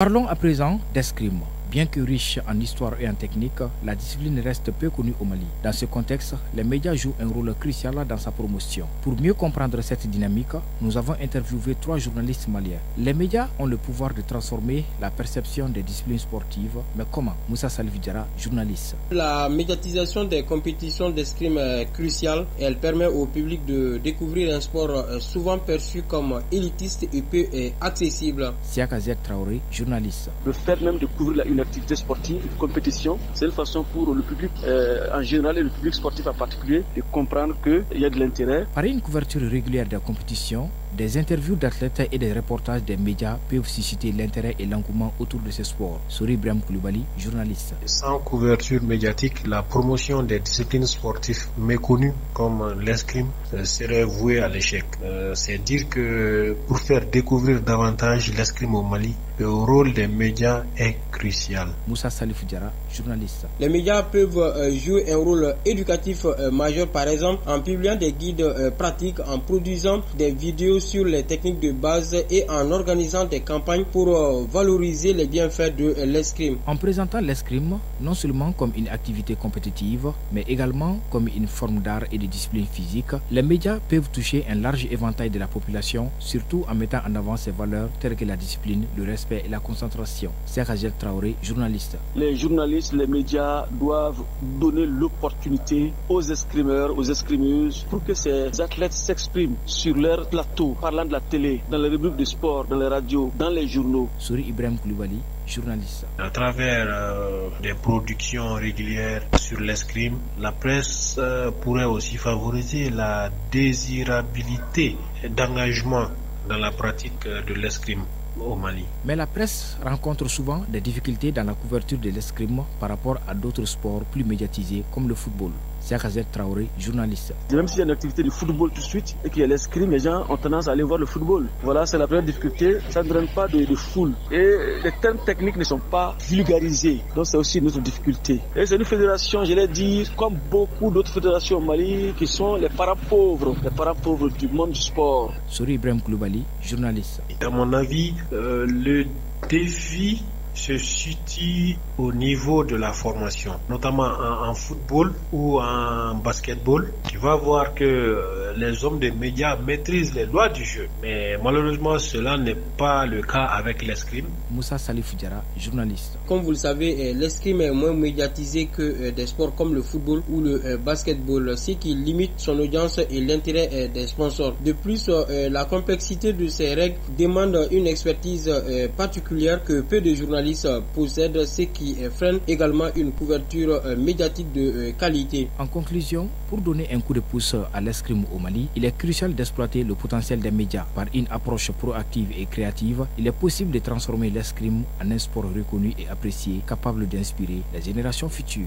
Parlons à présent d'escrime. Bien que riche en histoire et en technique, la discipline reste peu connue au Mali. Dans ce contexte, les médias jouent un rôle crucial dans sa promotion. Pour mieux comprendre cette dynamique, nous avons interviewé 3 journalistes maliens. Les médias ont le pouvoir de transformer la perception des disciplines sportives, mais comment? Moussa Salif Diarra, journaliste. La médiatisation des compétitions d'escrime est cruciale. Elle permet au public de découvrir un sport souvent perçu comme élitiste et peu accessible. Siaka Z Traoré, journaliste. Le fait même de couvrir une activité sportive, une compétition, c'est une façon pour le public en général et le public sportif en particulier de comprendre qu'il y a de l'intérêt. Par une couverture régulière des compétitions, des interviews d'athlètes et des reportages des médias peuvent susciter l'intérêt et l'engouement autour de ce sport. Souri Ibrahim Koulibaly, journaliste. Sans couverture médiatique, la promotion des disciplines sportives méconnues comme l'escrime serait vouée à l'échec. C'est dire que pour faire découvrir davantage l'escrime au Mali, le rôle des médias est crucial. Moussa Salif Diarra, journaliste. Les médias peuvent jouer un rôle éducatif majeur, par exemple en publiant des guides pratiques, en produisant des vidéos sur les techniques de base et en organisant des campagnes pour valoriser les bienfaits de l'escrime. En présentant l'escrime non seulement comme une activité compétitive, mais également comme une forme d'art et de discipline physique, les médias peuvent toucher un large éventail de la population, surtout en mettant en avant ses valeurs telles que la discipline, le respect et la concentration. C'est Rajel Traoré, journaliste. Les journalistes, les médias doivent donner l'opportunité aux escrimeurs, aux escrimeuses pour que ces athlètes s'expriment sur leur plateau, parlant de la télé, dans les rubriques de sport, dans les radios, dans les journaux. Souri Ibrahim Koulibaly, journaliste. À travers des productions régulières sur l'escrime, la presse pourrait aussi favoriser la désirabilité d'engagement dans la pratique de l'escrime au Mali. Mais la presse rencontre souvent des difficultés dans la couverture de l'escrime par rapport à d'autres sports plus médiatisés comme le football. Siaka Traoré, journaliste. Même s'il y a une activité de football tout de suite et qu'il y a l'escrime, les gens ont tendance à aller voir le football. Voilà, c'est la première difficulté. Ça ne draine pas de foule. Et les termes techniques ne sont pas vulgarisés. Donc c'est aussi une autre difficulté. Et c'est une fédération, je l'ai dit, comme beaucoup d'autres fédérations au Mali, qui sont les parents pauvres du monde du sport. Souri Ibrahim Koulibaly, journaliste. À mon avis, le défi se situe au niveau de la formation, notamment en football ou en basketball. Tu vas voir que les hommes des médias maîtrisent les lois du jeu, mais malheureusement cela n'est pas le cas avec l'escrime. Moussa Salif Diarra, journaliste. Comme vous le savez, l'escrime est moins médiatisé que des sports comme le football ou le basketball, ce qui limite son audience et l'intérêt des sponsors. De plus, la complexité de ces règles demande une expertise particulière que peu de journalistes possèdent, ce qui freine également une couverture médiatique de qualité. En conclusion, pour donner un coup de pouce à l'escrime au Mali, il est crucial d'exploiter le potentiel des médias. Par une approche proactive et créative, il est possible de transformer l'escrime en un sport reconnu et apprécié, capable d'inspirer les générations futures.